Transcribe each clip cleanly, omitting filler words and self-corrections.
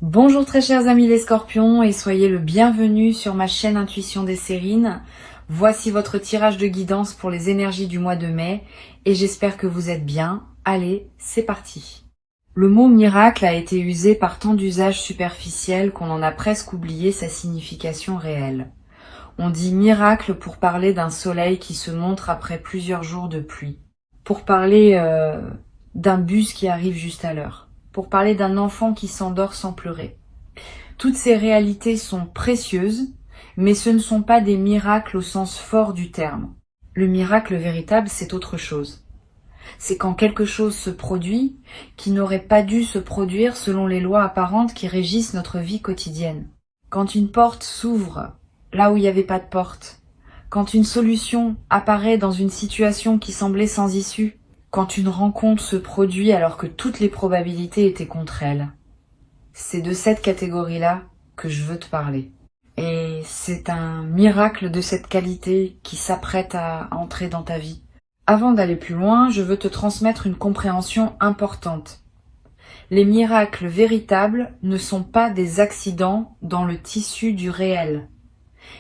Bonjour très chers amis les scorpions et soyez le bienvenu sur ma chaîne Intuition des Sérines. Voici votre tirage de guidance pour les énergies du mois de mai et j'espère que vous êtes bien. Allez, c'est parti. Le mot miracle a été usé par tant d'usages superficiels qu'on en a presque oublié sa signification réelle. On dit miracle pour parler d'un soleil qui se montre après plusieurs jours de pluie, pour parler d'un bus qui arrive juste à l'heure, pour parler d'un enfant qui s'endort sans pleurer. Toutes ces réalités sont précieuses, mais ce ne sont pas des miracles au sens fort du terme. Le miracle véritable, c'est autre chose. C'est quand quelque chose se produit qui n'aurait pas dû se produire selon les lois apparentes qui régissent notre vie quotidienne. Quand une porte s'ouvre là où il n'y avait pas de porte, quand une solution apparaît dans une situation qui semblait sans issue, quand une rencontre se produit alors que toutes les probabilités étaient contre elle. C'est de cette catégorie-là que je veux te parler. Et c'est un miracle de cette qualité qui s'apprête à entrer dans ta vie. Avant d'aller plus loin, je veux te transmettre une compréhension importante. Les miracles véritables ne sont pas des accidents dans le tissu du réel.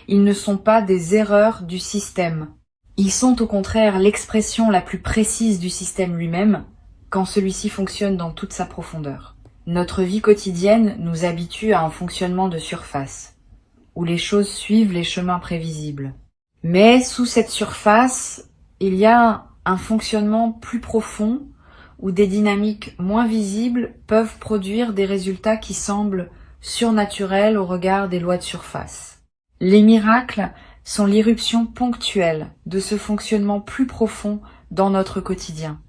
Ils ne sont pas des erreurs du système. Ils sont au contraire l'expression la plus précise du système lui-même, quand celui-ci fonctionne dans toute sa profondeur. Notre vie quotidienne nous habitue à un fonctionnement de surface, où les choses suivent les chemins prévisibles. Mais sous cette surface, il y a un fonctionnement plus profond, où des dynamiques moins visibles peuvent produire des résultats qui semblent surnaturels au regard des lois de surface. Les miracles sont l'irruption ponctuelle de ce fonctionnement plus profond dans notre quotidien.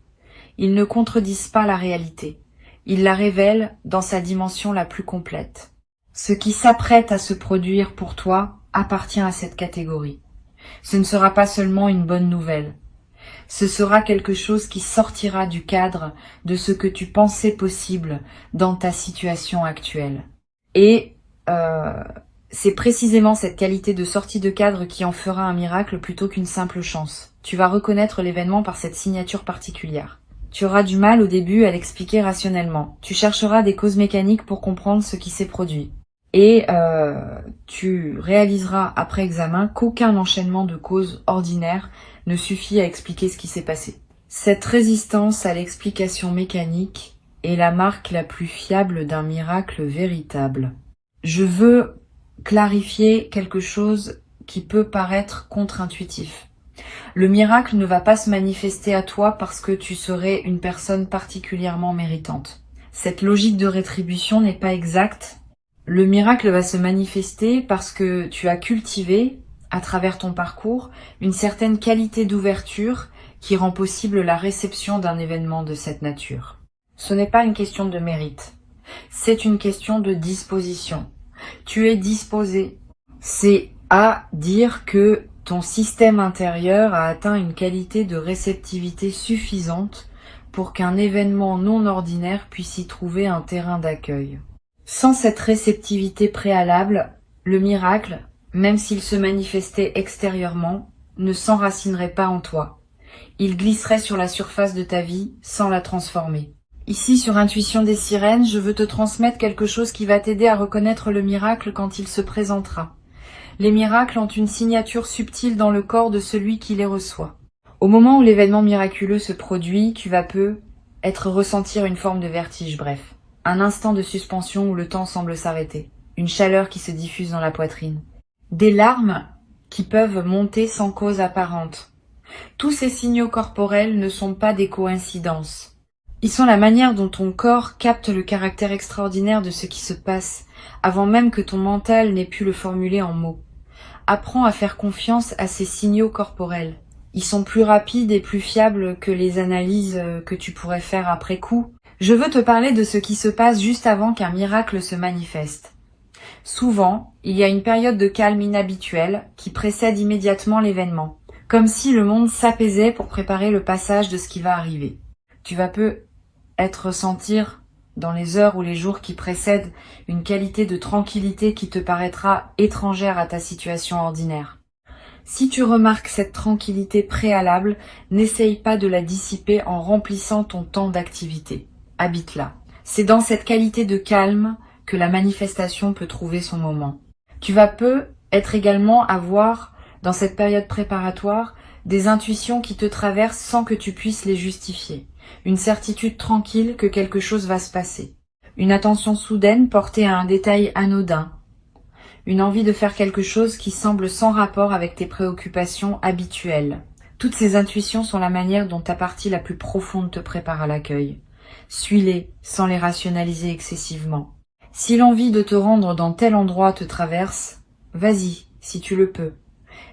Ils ne contredisent pas la réalité, ils la révèlent dans sa dimension la plus complète. Ce qui s'apprête à se produire pour toi appartient à cette catégorie. Ce ne sera pas seulement une bonne nouvelle, ce sera quelque chose qui sortira du cadre de ce que tu pensais possible dans ta situation actuelle. Et c'est précisément cette qualité de sortie de cadre qui en fera un miracle plutôt qu'une simple chance. Tu vas reconnaître l'événement par cette signature particulière. Tu auras du mal au début à l'expliquer rationnellement. Tu chercheras des causes mécaniques pour comprendre ce qui s'est produit. Et tu réaliseras après examen qu'aucun enchaînement de causes ordinaires ne suffit à expliquer ce qui s'est passé. Cette résistance à l'explication mécanique est la marque la plus fiable d'un miracle véritable. Je veux clarifier quelque chose qui peut paraître contre-intuitif. Le miracle ne va pas se manifester à toi parce que tu serais une personne particulièrement méritante. Cette logique de rétribution n'est pas exacte. Le miracle va se manifester parce que tu as cultivé, à travers ton parcours, une certaine qualité d'ouverture qui rend possible la réception d'un événement de cette nature. Ce n'est pas une question de mérite, c'est une question de disposition. Tu es disposé. C'est à dire que ton système intérieur a atteint une qualité de réceptivité suffisante pour qu'un événement non ordinaire puisse y trouver un terrain d'accueil. Sans cette réceptivité préalable, le miracle, même s'il se manifestait extérieurement, ne s'enracinerait pas en toi. Il glisserait sur la surface de ta vie sans la transformer. Ici, sur Intuition des Sirènes, je veux te transmettre quelque chose qui va t'aider à reconnaître le miracle quand il se présentera. Les miracles ont une signature subtile dans le corps de celui qui les reçoit. Au moment où l'événement miraculeux se produit, tu vas ressentir une forme de vertige, bref. Un instant de suspension où le temps semble s'arrêter. Une chaleur qui se diffuse dans la poitrine. Des larmes qui peuvent monter sans cause apparente. Tous ces signaux corporels ne sont pas des coïncidences. Ils sont la manière dont ton corps capte le caractère extraordinaire de ce qui se passe, avant même que ton mental n'ait pu le formuler en mots. Apprends à faire confiance à ces signaux corporels. Ils sont plus rapides et plus fiables que les analyses que tu pourrais faire après coup. Je veux te parler de ce qui se passe juste avant qu'un miracle se manifeste. Souvent, il y a une période de calme inhabituelle qui précède immédiatement l'événement, comme si le monde s'apaisait pour préparer le passage de ce qui va arriver. Tu vas ressentir dans les heures ou les jours qui précèdent une qualité de tranquillité qui te paraîtra étrangère à ta situation ordinaire. Si tu remarques cette tranquillité préalable, n'essaye pas de la dissiper en remplissant ton temps d'activité. Habite-la. C'est dans cette qualité de calme que la manifestation peut trouver son moment. Tu vas être également avoir, dans cette période préparatoire, des intuitions qui te traversent sans que tu puisses les justifier. Une certitude tranquille que quelque chose va se passer. Une attention soudaine portée à un détail anodin. Une envie de faire quelque chose qui semble sans rapport avec tes préoccupations habituelles. Toutes ces intuitions sont la manière dont ta partie la plus profonde te prépare à l'accueil. Suis-les sans les rationaliser excessivement. Si l'envie de te rendre dans tel endroit te traverse, vas-y, si tu le peux.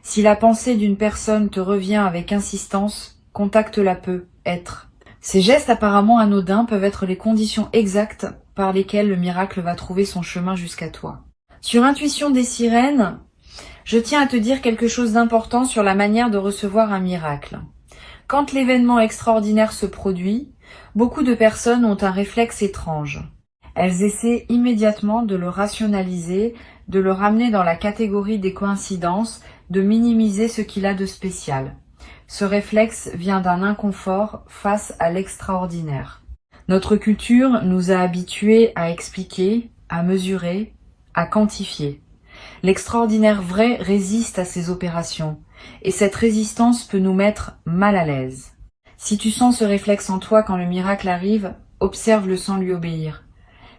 Si la pensée d'une personne te revient avec insistance, contacte-la peu, être. Ces gestes apparemment anodins peuvent être les conditions exactes par lesquelles le miracle va trouver son chemin jusqu'à toi. Sur Intuition des sirènes, je tiens à te dire quelque chose d'important sur la manière de recevoir un miracle. Quand l'événement extraordinaire se produit, beaucoup de personnes ont un réflexe étrange. Elles essaient immédiatement de le rationaliser, de le ramener dans la catégorie des coïncidences, de minimiser ce qu'il a de spécial. Ce réflexe vient d'un inconfort face à l'extraordinaire. Notre culture nous a habitués à expliquer, à mesurer, à quantifier. L'extraordinaire vrai résiste à ces opérations, et cette résistance peut nous mettre mal à l'aise. Si tu sens ce réflexe en toi quand le miracle arrive, observe-le sans lui obéir.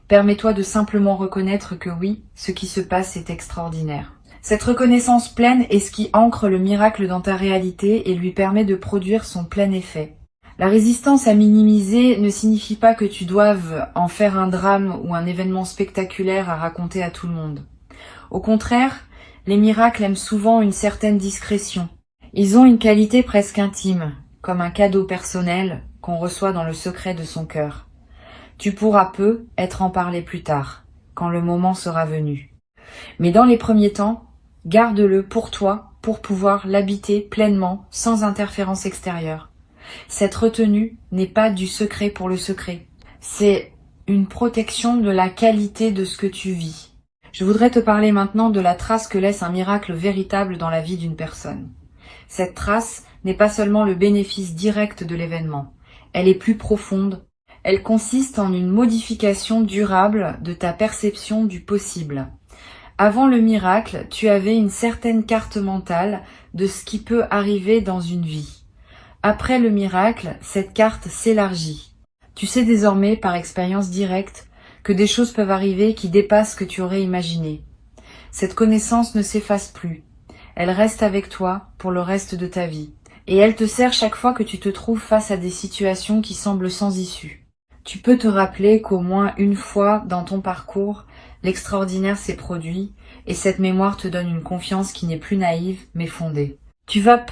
Permets-toi de simplement reconnaître que oui, ce qui se passe est extraordinaire. Cette reconnaissance pleine est ce qui ancre le miracle dans ta réalité et lui permet de produire son plein effet. La résistance à minimiser ne signifie pas que tu doives en faire un drame ou un événement spectaculaire à raconter à tout le monde. Au contraire, les miracles aiment souvent une certaine discrétion. Ils ont une qualité presque intime, comme un cadeau personnel qu'on reçoit dans le secret de son cœur. Tu pourras être en parler plus tard, quand le moment sera venu. Mais dans les premiers temps, garde-le pour toi, pour pouvoir l'habiter pleinement, sans interférence extérieure. Cette retenue n'est pas du secret pour le secret. C'est une protection de la qualité de ce que tu vis. Je voudrais te parler maintenant de la trace que laisse un miracle véritable dans la vie d'une personne. Cette trace n'est pas seulement le bénéfice direct de l'événement. Elle est plus profonde. Elle consiste en une modification durable de ta perception du possible. Avant le miracle, tu avais une certaine carte mentale de ce qui peut arriver dans une vie. Après le miracle, cette carte s'élargit. Tu sais désormais, par expérience directe, que des choses peuvent arriver qui dépassent ce que tu aurais imaginé. Cette connaissance ne s'efface plus. Elle reste avec toi pour le reste de ta vie. Et elle te sert chaque fois que tu te trouves face à des situations qui semblent sans issue. Tu peux te rappeler qu'au moins une fois dans ton parcours, l'extraordinaire s'est produit et cette mémoire te donne une confiance qui n'est plus naïve mais fondée. Tu vas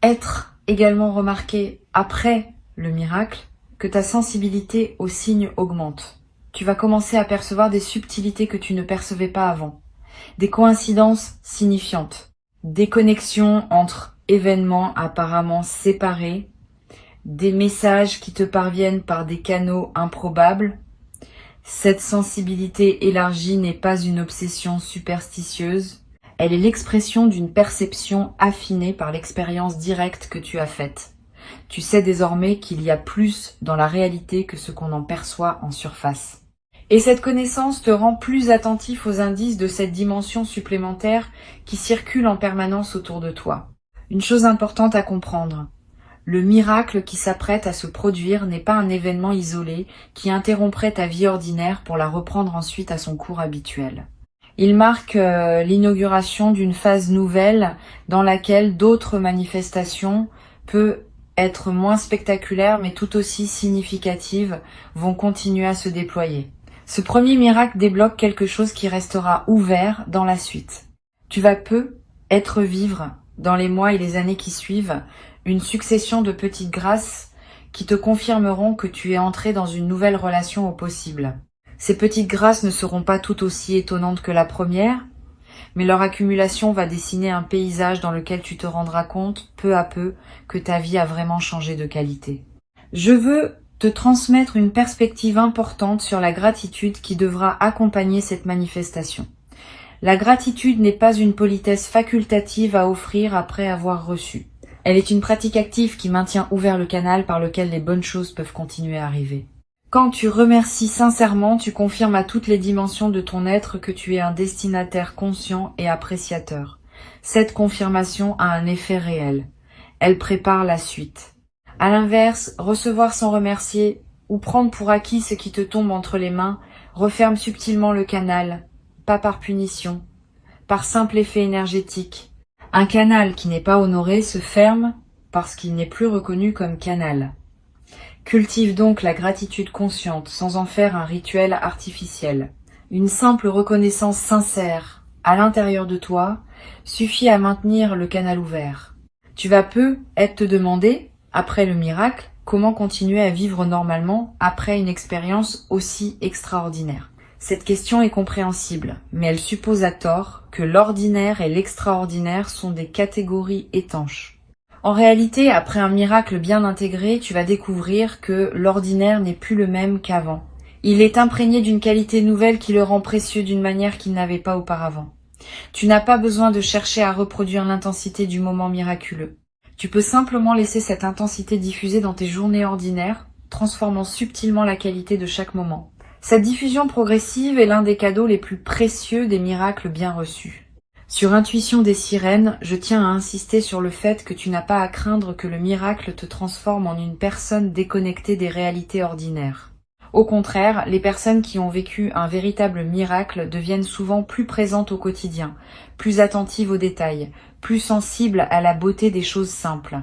être également remarqué après le miracle que ta sensibilité aux signes augmente. Tu vas commencer à percevoir des subtilités que tu ne percevais pas avant, des coïncidences signifiantes, des connexions entre événements apparemment séparés, des messages qui te parviennent par des canaux improbables. Cette sensibilité élargie n'est pas une obsession superstitieuse, elle est l'expression d'une perception affinée par l'expérience directe que tu as faite. Tu sais désormais qu'il y a plus dans la réalité que ce qu'on en perçoit en surface. Et cette connaissance te rend plus attentif aux indices de cette dimension supplémentaire qui circule en permanence autour de toi. Une chose importante à comprendre. Le miracle qui s'apprête à se produire n'est pas un événement isolé qui interromprait ta vie ordinaire pour la reprendre ensuite à son cours habituel. Il marque l'inauguration d'une phase nouvelle dans laquelle d'autres manifestations, peut être moins spectaculaires mais tout aussi significatives, vont continuer à se déployer. Ce premier miracle débloque quelque chose qui restera ouvert dans la suite. Tu vas vivre, dans les mois et les années qui suivent, une succession de petites grâces qui te confirmeront que tu es entré dans une nouvelle relation au possible. Ces petites grâces ne seront pas tout aussi étonnantes que la première, mais leur accumulation va dessiner un paysage dans lequel tu te rendras compte, peu à peu, que ta vie a vraiment changé de qualité. Je veux te transmettre une perspective importante sur la gratitude qui devra accompagner cette manifestation. La gratitude n'est pas une politesse facultative à offrir après avoir reçu. Elle est une pratique active qui maintient ouvert le canal par lequel les bonnes choses peuvent continuer à arriver. Quand tu remercies sincèrement, tu confirmes à toutes les dimensions de ton être que tu es un destinataire conscient et appréciateur. Cette confirmation a un effet réel. Elle prépare la suite. À l'inverse, recevoir sans remercier ou prendre pour acquis ce qui te tombe entre les mains referme subtilement le canal, pas par punition, par simple effet énergétique. Un canal qui n'est pas honoré se ferme parce qu'il n'est plus reconnu comme canal. Cultive donc la gratitude consciente sans en faire un rituel artificiel. Une simple reconnaissance sincère à l'intérieur de toi suffit à maintenir le canal ouvert. Tu vas peut-être te demander, après le miracle, comment continuer à vivre normalement après une expérience aussi extraordinaire. Cette question est compréhensible, mais elle suppose à tort que l'ordinaire et l'extraordinaire sont des catégories étanches. En réalité, après un miracle bien intégré, tu vas découvrir que l'ordinaire n'est plus le même qu'avant. Il est imprégné d'une qualité nouvelle qui le rend précieux d'une manière qu'il n'avait pas auparavant. Tu n'as pas besoin de chercher à reproduire l'intensité du moment miraculeux. Tu peux simplement laisser cette intensité diffuser dans tes journées ordinaires, transformant subtilement la qualité de chaque moment. Cette diffusion progressive est l'un des cadeaux les plus précieux des miracles bien reçus. Sur Intuition des sirènes, je tiens à insister sur le fait que tu n'as pas à craindre que le miracle te transforme en une personne déconnectée des réalités ordinaires. Au contraire, les personnes qui ont vécu un véritable miracle deviennent souvent plus présentes au quotidien, plus attentives aux détails, plus sensibles à la beauté des choses simples.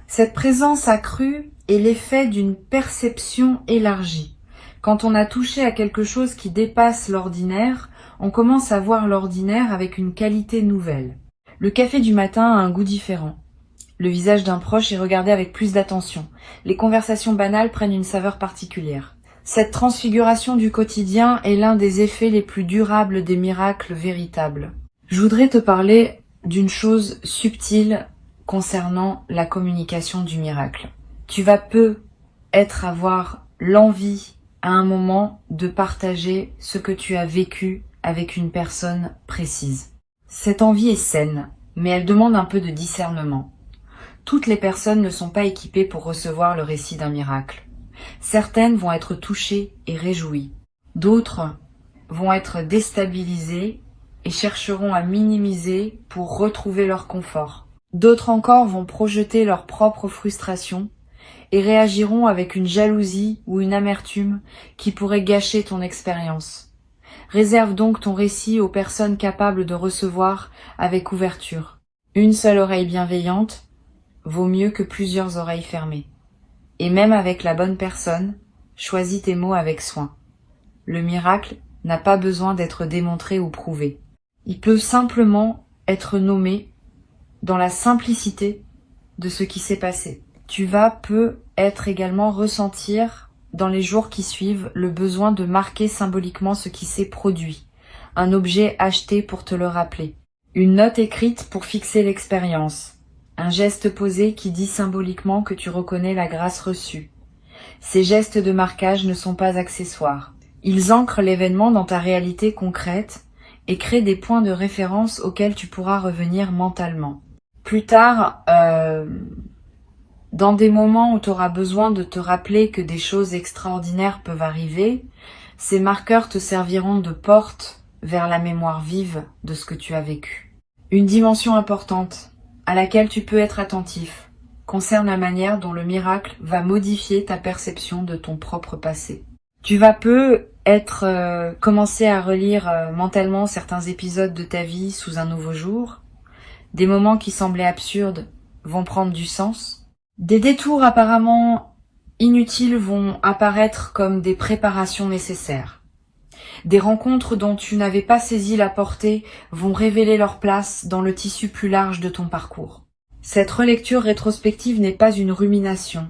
Cette présence accrue est l'effet d'une perception élargie. Quand on a touché à quelque chose qui dépasse l'ordinaire, on commence à voir l'ordinaire avec une qualité nouvelle. Le café du matin a un goût différent. Le visage d'un proche est regardé avec plus d'attention. Les conversations banales prennent une saveur particulière. Cette transfiguration du quotidien est l'un des effets les plus durables des miracles véritables. Je voudrais te parler d'une chose subtile concernant la communication du miracle. Tu vas peut-être avoir l'envie à un moment de partager ce que tu as vécu avec une personne précise. Cette envie est saine, mais elle demande un peu de discernement. Toutes les personnes ne sont pas équipées pour recevoir le récit d'un miracle. Certaines vont être touchées et réjouies. D'autres vont être déstabilisées et chercheront à minimiser pour retrouver leur confort. D'autres encore vont projeter leur propre frustration et réagiront avec une jalousie ou une amertume qui pourrait gâcher ton expérience. Réserve donc ton récit aux personnes capables de recevoir avec ouverture. Une seule oreille bienveillante vaut mieux que plusieurs oreilles fermées. Et même avec la bonne personne, choisis tes mots avec soin. Le miracle n'a pas besoin d'être démontré ou prouvé. Il peut simplement être nommé dans la simplicité de ce qui s'est passé. Tu vas peut-être également ressentir dans les jours qui suivent le besoin de marquer symboliquement ce qui s'est produit, un objet acheté pour te le rappeler, une note écrite pour fixer l'expérience, un geste posé qui dit symboliquement que tu reconnais la grâce reçue. Ces gestes de marquage ne sont pas accessoires. Ils ancrent l'événement dans ta réalité concrète et créent des points de référence auxquels tu pourras revenir mentalement. Plus tard, dans des moments où tu auras besoin de te rappeler que des choses extraordinaires peuvent arriver, ces marqueurs te serviront de porte vers la mémoire vive de ce que tu as vécu. Une dimension importante à laquelle tu peux être attentif concerne la manière dont le miracle va modifier ta perception de ton propre passé. Tu vas peut-être commencer à relire mentalement certains épisodes de ta vie sous un nouveau jour. Des moments qui semblaient absurdes vont prendre du sens. Des détours apparemment inutiles vont apparaître comme des préparations nécessaires. Des rencontres dont tu n'avais pas saisi la portée vont révéler leur place dans le tissu plus large de ton parcours. Cette relecture rétrospective n'est pas une rumination,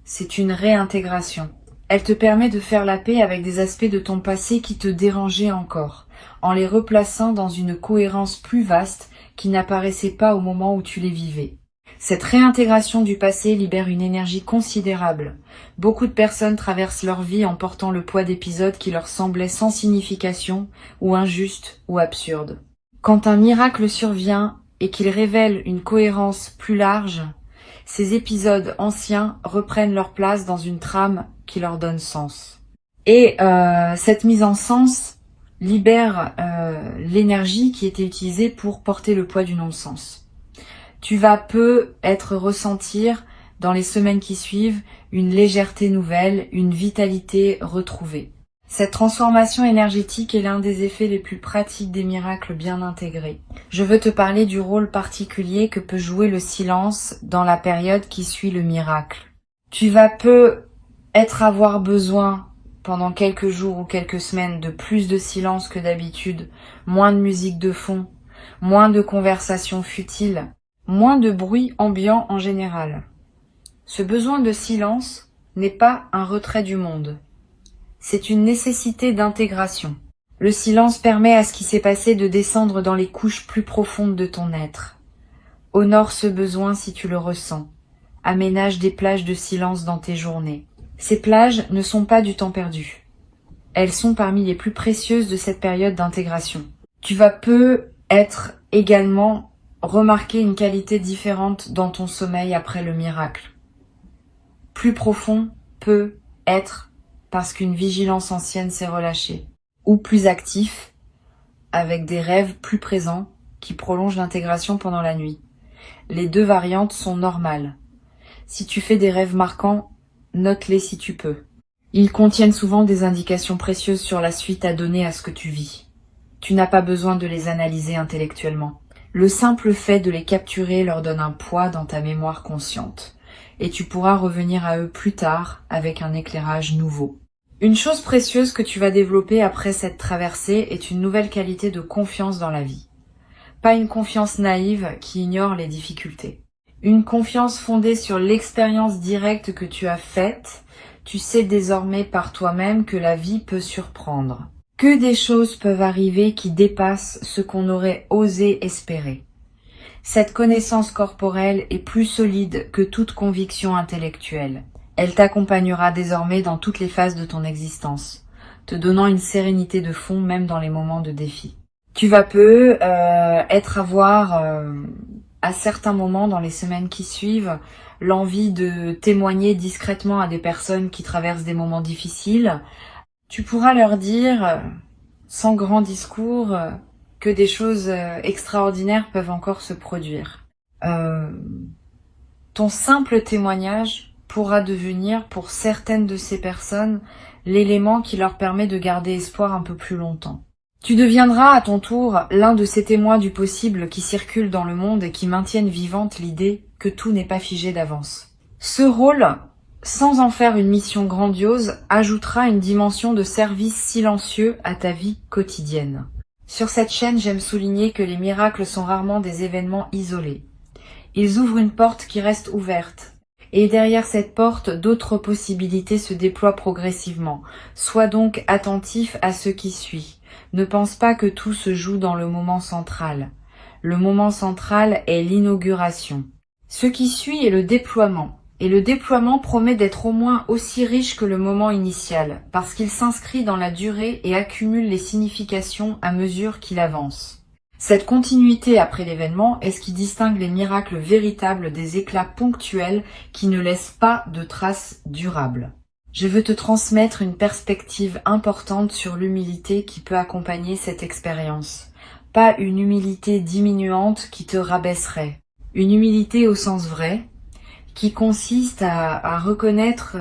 c'est une réintégration. Elle te permet de faire la paix avec des aspects de ton passé qui te dérangeaient encore, en les replaçant dans une cohérence plus vaste qui n'apparaissait pas au moment où tu les vivais. Cette réintégration du passé libère une énergie considérable. Beaucoup de personnes traversent leur vie en portant le poids d'épisodes qui leur semblaient sans signification, ou injustes, ou absurdes. Quand un miracle survient et qu'il révèle une cohérence plus large, ces épisodes anciens reprennent leur place dans une trame qui leur donne sens. Et cette mise en sens libère l'énergie qui était utilisée pour porter le poids du non-sens. Tu vas peut-être ressentir dans les semaines qui suivent une légèreté nouvelle, une vitalité retrouvée. Cette transformation énergétique est l'un des effets les plus pratiques des miracles bien intégrés. Je veux te parler du rôle particulier que peut jouer le silence dans la période qui suit le miracle. Tu vas peut-être avoir besoin pendant quelques jours ou quelques semaines de plus de silence que d'habitude, moins de musique de fond, moins de conversations futiles, moins de bruit ambiant en général. Ce besoin de silence n'est pas un retrait du monde. C'est une nécessité d'intégration. Le silence permet à ce qui s'est passé de descendre dans les couches plus profondes de ton être. Honore ce besoin si tu le ressens. Aménage des plages de silence dans tes journées. Ces plages ne sont pas du temps perdu. Elles sont parmi les plus précieuses de cette période d'intégration. Tu vas peut-être également remarquer une qualité différente dans ton sommeil après le miracle. Plus profond peut être parce qu'une vigilance ancienne s'est relâchée, ou plus actif, avec des rêves plus présents qui prolongent l'intégration pendant la nuit. Les deux variantes sont normales. Si tu fais des rêves marquants, note-les si tu peux. Ils contiennent souvent des indications précieuses sur la suite à donner à ce que tu vis. Tu n'as pas besoin de les analyser intellectuellement. Le simple fait de les capturer leur donne un poids dans ta mémoire consciente, et tu pourras revenir à eux plus tard avec un éclairage nouveau. Une chose précieuse que tu vas développer après cette traversée est une nouvelle qualité de confiance dans la vie. Pas une confiance naïve qui ignore les difficultés. Une confiance fondée sur l'expérience directe que tu as faite. Tu sais désormais par toi-même que la vie peut surprendre. Que des choses peuvent arriver qui dépassent ce qu'on aurait osé espérer. Cette connaissance corporelle est plus solide que toute conviction intellectuelle. Elle t'accompagnera désormais dans toutes les phases de ton existence, te donnant une sérénité de fond même dans les moments de défi. Tu vas peut-être avoir, à certains moments dans les semaines qui suivent, l'envie de témoigner discrètement à des personnes qui traversent des moments difficiles. Tu pourras leur dire, sans grand discours, que des choses extraordinaires peuvent encore se produire. Ton simple témoignage pourra devenir, pour certaines de ces personnes, l'élément qui leur permet de garder espoir un peu plus longtemps. Tu deviendras à ton tour l'un de ces témoins du possible qui circulent dans le monde et qui maintiennent vivante l'idée que tout n'est pas figé d'avance. Ce rôle, sans en faire une mission grandiose, ajoutera une dimension de service silencieux à ta vie quotidienne. Sur cette chaîne, j'aime souligner que les miracles sont rarement des événements isolés. Ils ouvrent une porte qui reste ouverte. Et derrière cette porte, d'autres possibilités se déploient progressivement. Sois donc attentif à ce qui suit. Ne pense pas que tout se joue dans le moment central. Le moment central est l'inauguration. Ce qui suit est le déploiement. Et le déploiement promet d'être au moins aussi riche que le moment initial, parce qu'il s'inscrit dans la durée et accumule les significations à mesure qu'il avance. Cette continuité après l'événement est ce qui distingue les miracles véritables des éclats ponctuels qui ne laissent pas de traces durables. Je veux te transmettre une perspective importante sur l'humilité qui peut accompagner cette expérience. Pas une humilité diminuante qui te rabaisserait. Une humilité au sens vrai, qui consiste à reconnaître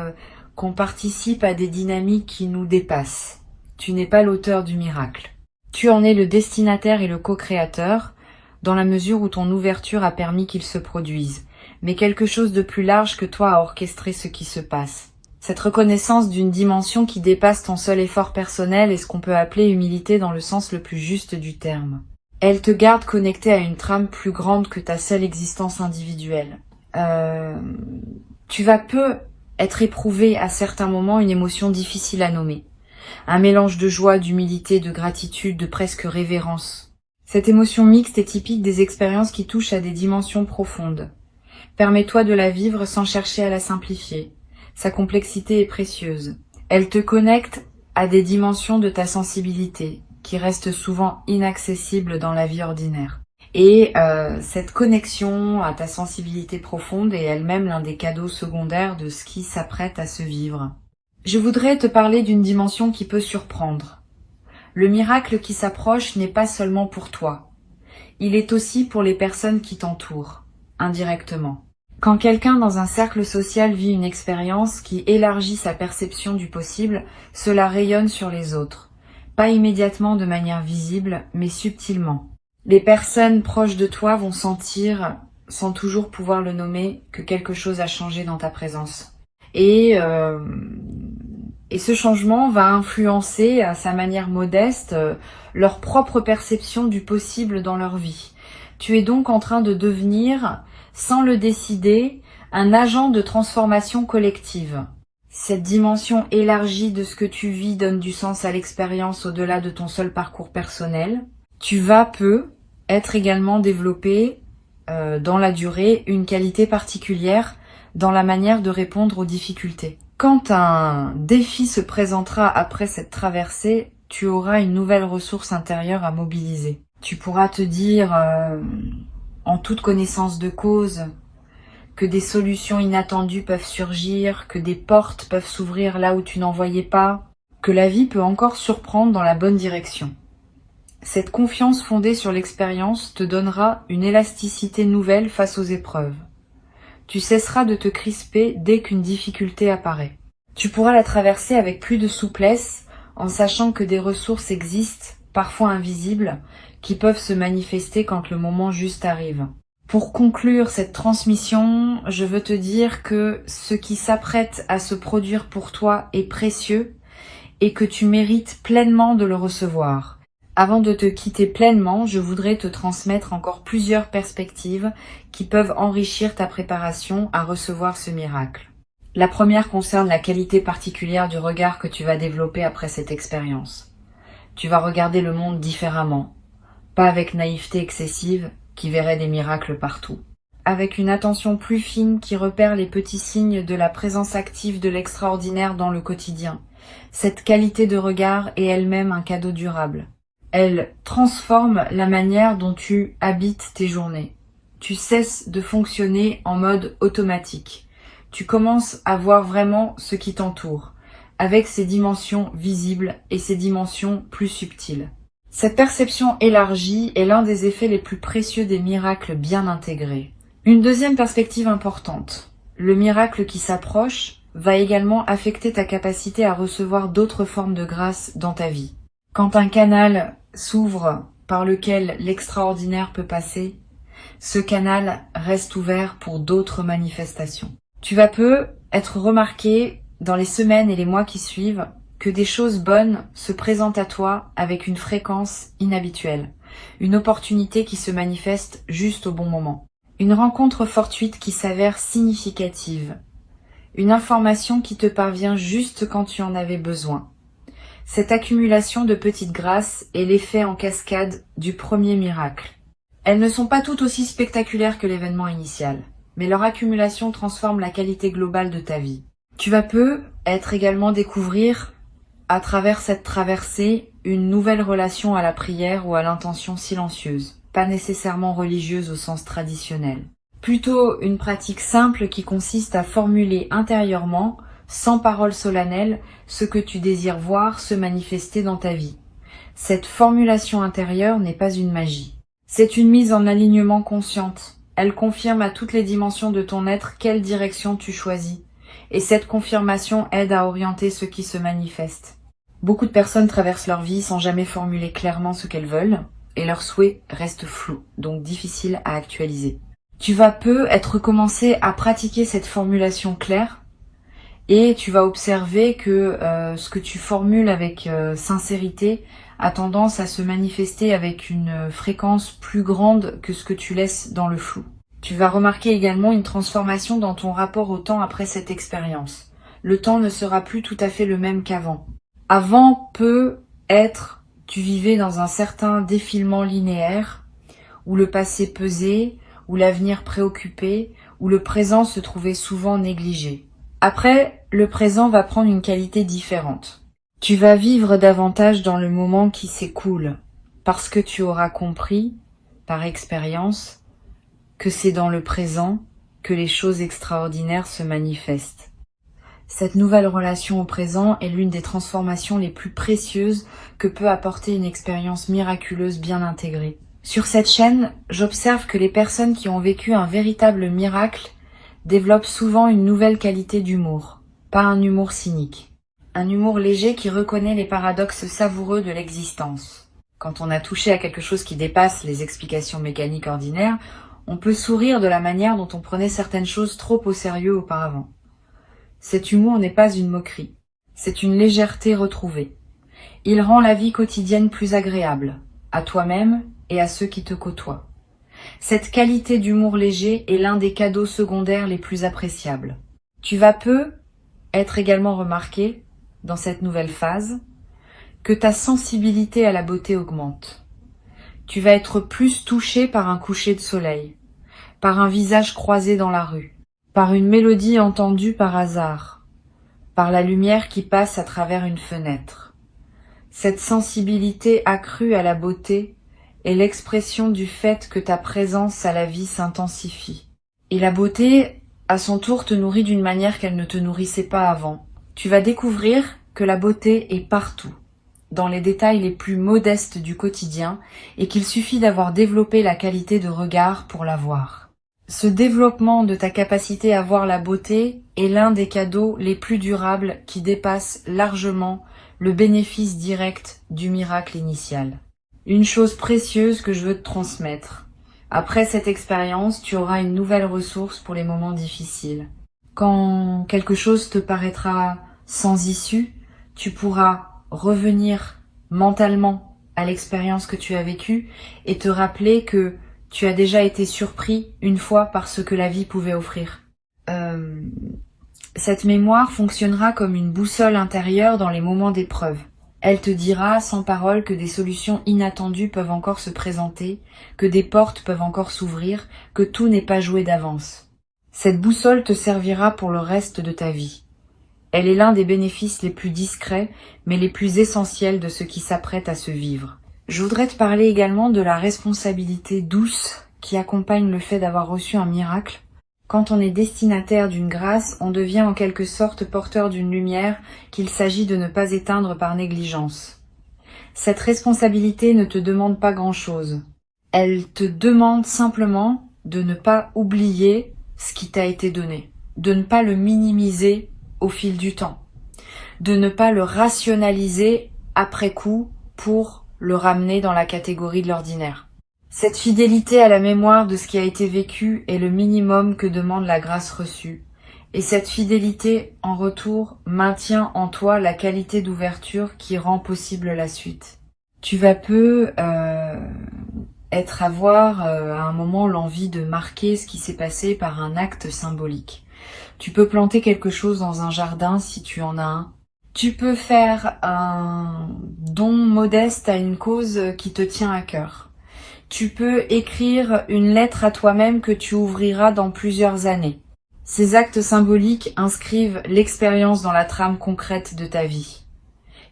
qu'on participe à des dynamiques qui nous dépassent. Tu n'es pas l'auteur du miracle. Tu en es le destinataire et le co-créateur, dans la mesure où ton ouverture a permis qu'il se produise, mais quelque chose de plus large que toi a orchestré ce qui se passe. Cette reconnaissance d'une dimension qui dépasse ton seul effort personnel est ce qu'on peut appeler humilité dans le sens le plus juste du terme. Elle te garde connecté à une trame plus grande que ta seule existence individuelle. Tu vas être éprouvé à certains moments une émotion difficile à nommer. Un mélange de joie, d'humilité, de gratitude, de presque révérence. Cette émotion mixte est typique des expériences qui touchent à des dimensions profondes. Permets-toi de la vivre sans chercher à la simplifier. Sa complexité est précieuse. Elle te connecte à des dimensions de ta sensibilité, qui restent souvent inaccessibles dans la vie ordinaire. Et cette connexion à ta sensibilité profonde est elle-même l'un des cadeaux secondaires de ce qui s'apprête à se vivre. Je voudrais te parler d'une dimension qui peut surprendre. Le miracle qui s'approche n'est pas seulement pour toi. Il est aussi pour les personnes qui t'entourent, indirectement. Quand quelqu'un dans un cercle social vit une expérience qui élargit sa perception du possible, cela rayonne sur les autres. Pas immédiatement de manière visible, mais subtilement. Les personnes proches de toi vont sentir, sans toujours pouvoir le nommer, que quelque chose a changé dans ta présence. Et ce changement va influencer, à sa manière modeste, leur propre perception du possible dans leur vie. Tu es donc en train de devenir, sans le décider, un agent de transformation collective. Cette dimension élargie de ce que tu vis donne du sens à l'expérience au-delà de ton seul parcours personnel. Tu vas être également développé dans la durée une qualité particulière dans la manière de répondre aux difficultés. Quand un défi se présentera après cette traversée, tu auras une nouvelle ressource intérieure à mobiliser. Tu pourras te dire, en toute connaissance de cause, que des solutions inattendues peuvent surgir, que des portes peuvent s'ouvrir là où tu n'en voyais pas, que la vie peut encore surprendre dans la bonne direction. Cette confiance fondée sur l'expérience te donnera une élasticité nouvelle face aux épreuves. Tu cesseras de te crisper dès qu'une difficulté apparaît. Tu pourras la traverser avec plus de souplesse en sachant que des ressources existent, parfois invisibles, qui peuvent se manifester quand le moment juste arrive. Pour conclure cette transmission, je veux te dire que ce qui s'apprête à se produire pour toi est précieux et que tu mérites pleinement de le recevoir. Avant de te quitter pleinement, je voudrais te transmettre encore plusieurs perspectives qui peuvent enrichir ta préparation à recevoir ce miracle. La première concerne la qualité particulière du regard que tu vas développer après cette expérience. Tu vas regarder le monde différemment, pas avec naïveté excessive qui verrait des miracles partout, avec une attention plus fine qui repère les petits signes de la présence active de l'extraordinaire dans le quotidien. Cette qualité de regard est elle-même un cadeau durable. Elle transforme la manière dont tu habites tes journées. Tu cesses de fonctionner en mode automatique. Tu commences à voir vraiment ce qui t'entoure, avec ses dimensions visibles et ses dimensions plus subtiles. Cette perception élargie est l'un des effets les plus précieux des miracles bien intégrés. Une deuxième perspective importante. Le miracle qui s'approche va également affecter ta capacité à recevoir d'autres formes de grâce dans ta vie. Quand un canal s'ouvre par lequel l'extraordinaire peut passer, ce canal reste ouvert pour d'autres manifestations. Tu vas être remarqué dans les semaines et les mois qui suivent que des choses bonnes se présentent à toi avec une fréquence inhabituelle, une opportunité qui se manifeste juste au bon moment, une rencontre fortuite qui s'avère significative, une information qui te parvient juste quand tu en avais besoin. Cette accumulation de petites grâces est l'effet en cascade du premier miracle. Elles ne sont pas toutes aussi spectaculaires que l'événement initial, mais leur accumulation transforme la qualité globale de ta vie. Tu vas être également découvrir, à travers cette traversée, une nouvelle relation à la prière ou à l'intention silencieuse, pas nécessairement religieuse au sens traditionnel. Plutôt une pratique simple qui consiste à formuler intérieurement, sans parole solennelle, ce que tu désires voir se manifester dans ta vie. Cette formulation intérieure n'est pas une magie. C'est une mise en alignement consciente. Elle confirme à toutes les dimensions de ton être quelle direction tu choisis. Et cette confirmation aide à orienter ce qui se manifeste. Beaucoup de personnes traversent leur vie sans jamais formuler clairement ce qu'elles veulent, et leurs souhaits restent flous, donc difficiles à actualiser. Tu vas être commencé à pratiquer cette formulation claire, et tu vas observer que ce que tu formules avec sincérité a tendance à se manifester avec une fréquence plus grande que ce que tu laisses dans le flou. Tu vas remarquer également une transformation dans ton rapport au temps après cette expérience. Le temps ne sera plus tout à fait le même qu'avant. Avant tu vivais dans un certain défilement linéaire, où le passé pesait, où l'avenir préoccupait, où le présent se trouvait souvent négligé. Après, le présent va prendre une qualité différente. Tu vas vivre davantage dans le moment qui s'écoule, parce que tu auras compris, par expérience, que c'est dans le présent que les choses extraordinaires se manifestent. Cette nouvelle relation au présent est l'une des transformations les plus précieuses que peut apporter une expérience miraculeuse bien intégrée. Sur cette chaîne, j'observe que les personnes qui ont vécu un véritable miracle développent souvent une nouvelle qualité d'humour, pas un humour cynique. Un humour léger qui reconnaît les paradoxes savoureux de l'existence. Quand on a touché à quelque chose qui dépasse les explications mécaniques ordinaires, on peut sourire de la manière dont on prenait certaines choses trop au sérieux auparavant. Cet humour n'est pas une moquerie, c'est une légèreté retrouvée. Il rend la vie quotidienne plus agréable, à toi-même et à ceux qui te côtoient. Cette qualité d'humour léger est l'un des cadeaux secondaires les plus appréciables. Tu vas peu être également remarqué, dans cette nouvelle phase, que ta sensibilité à la beauté augmente. Tu vas être plus touché par un coucher de soleil, par un visage croisé dans la rue, par une mélodie entendue par hasard, par la lumière qui passe à travers une fenêtre. Cette sensibilité accrue à la beauté est l'expression du fait que ta présence à la vie s'intensifie. Et la beauté, à son tour, te nourrit d'une manière qu'elle ne te nourrissait pas avant. Tu vas découvrir que la beauté est partout, dans les détails les plus modestes du quotidien, et qu'il suffit d'avoir développé la qualité de regard pour la voir. Ce développement de ta capacité à voir la beauté est l'un des cadeaux les plus durables qui dépassent largement le bénéfice direct du miracle initial. Une chose précieuse que je veux te transmettre. Après cette expérience, tu auras une nouvelle ressource pour les moments difficiles. Quand quelque chose te paraîtra sans issue, tu pourras revenir mentalement à l'expérience que tu as vécue et te rappeler que tu as déjà été surpris une fois par ce que la vie pouvait offrir. Cette mémoire fonctionnera comme une boussole intérieure dans les moments d'épreuve. Elle te dira sans parole que des solutions inattendues peuvent encore se présenter, que des portes peuvent encore s'ouvrir, que tout n'est pas joué d'avance. Cette boussole te servira pour le reste de ta vie. Elle est l'un des bénéfices les plus discrets, mais les plus essentiels de ce qui s'apprête à se vivre. Je voudrais te parler également de la responsabilité douce qui accompagne le fait d'avoir reçu un miracle. Quand on est destinataire d'une grâce, on devient en quelque sorte porteur d'une lumière qu'il s'agit de ne pas éteindre par négligence. Cette responsabilité ne te demande pas grand-chose. Elle te demande simplement de ne pas oublier ce qui t'a été donné, de ne pas le minimiser au fil du temps, de ne pas le rationaliser après coup pour le ramener dans la catégorie de l'ordinaire. Cette fidélité à la mémoire de ce qui a été vécu est le minimum que demande la grâce reçue. Et cette fidélité, en retour, maintient en toi la qualité d'ouverture qui rend possible la suite. Tu vas peu avoir à un moment l'envie de marquer ce qui s'est passé par un acte symbolique. Tu peux planter quelque chose dans un jardin si tu en as un. Tu peux faire un don modeste à une cause qui te tient à cœur. Tu peux écrire une lettre à toi-même que tu ouvriras dans plusieurs années. Ces actes symboliques inscrivent l'expérience dans la trame concrète de ta vie.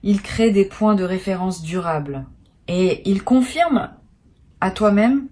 Ils créent des points de référence durables. Et ils confirment à toi-même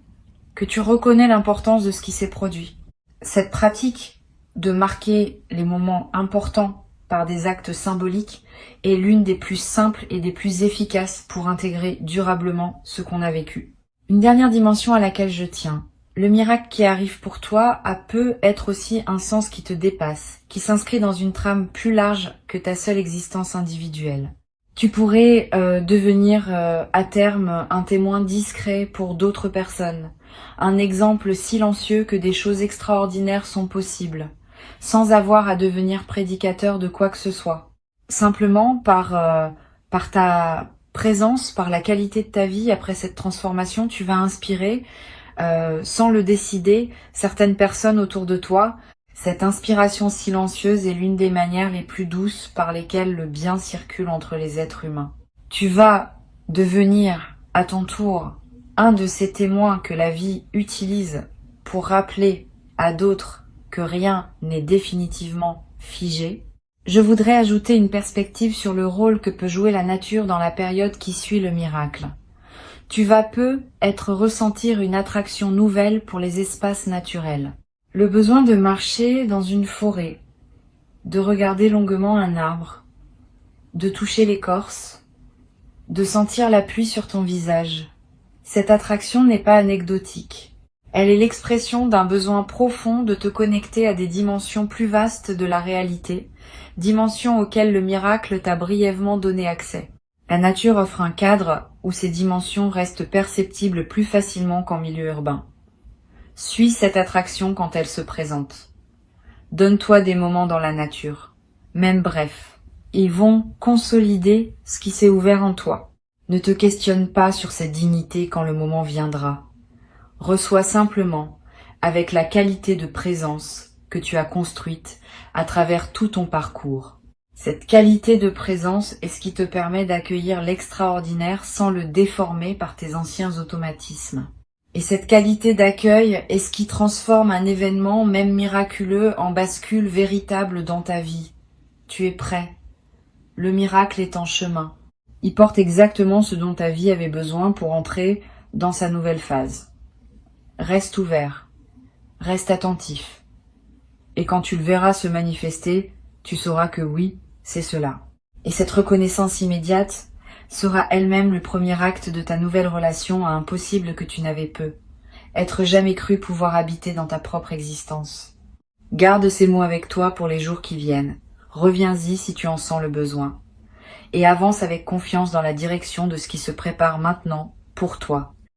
que tu reconnais l'importance de ce qui s'est produit. Cette pratique de marquer les moments importants par des actes symboliques est l'une des plus simples et des plus efficaces pour intégrer durablement ce qu'on a vécu. Une dernière dimension à laquelle je tiens. Le miracle qui arrive pour toi peut être aussi un sens qui te dépasse, qui s'inscrit dans une trame plus large que ta seule existence individuelle. Tu pourrais devenir à terme un témoin discret pour d'autres personnes, un exemple silencieux que des choses extraordinaires sont possibles, sans avoir à devenir prédicateur de quoi que ce soit. Simplement par ta présence, par la qualité de ta vie après cette transformation, tu vas inspirer, sans le décider, certaines personnes autour de toi. Cette inspiration silencieuse est l'une des manières les plus douces par lesquelles le bien circule entre les êtres humains. Tu vas devenir, à ton tour, un de ces témoins que la vie utilise pour rappeler à d'autres que rien n'est définitivement figé. Je voudrais ajouter une perspective sur le rôle que peut jouer la nature dans la période qui suit le miracle. Tu vas peu ressentir une attraction nouvelle pour les espaces naturels. Le besoin de marcher dans une forêt, de regarder longuement un arbre, de toucher l'écorce, de sentir la pluie sur ton visage. Cette attraction n'est pas anecdotique. Elle est l'expression d'un besoin profond de te connecter à des dimensions plus vastes de la réalité, dimensions auxquelles le miracle t'a brièvement donné accès. La nature offre un cadre où ces dimensions restent perceptibles plus facilement qu'en milieu urbain. Suis cette attraction quand elle se présente. Donne-toi des moments dans la nature, même brefs. Ils vont consolider ce qui s'est ouvert en toi. Ne te questionne pas sur cette dignité quand le moment viendra. Reçois simplement, avec la qualité de présence que tu as construite à travers tout ton parcours. Cette qualité de présence est ce qui te permet d'accueillir l'extraordinaire sans le déformer par tes anciens automatismes. Et cette qualité d'accueil est ce qui transforme un événement, même miraculeux, en bascule véritable dans ta vie. Tu es prêt. Le miracle est en chemin. Il porte exactement ce dont ta vie avait besoin pour entrer dans sa nouvelle phase. Reste ouvert, reste attentif. Et quand tu le verras se manifester, tu sauras que oui, c'est cela. Et cette reconnaissance immédiate sera elle-même le premier acte de ta nouvelle relation à un possible que tu n'avais peu. Être jamais cru pouvoir habiter dans ta propre existence. Garde ces mots avec toi pour les jours qui viennent. Reviens-y si tu en sens le besoin. Et avance avec confiance dans la direction de ce qui se prépare maintenant pour toi.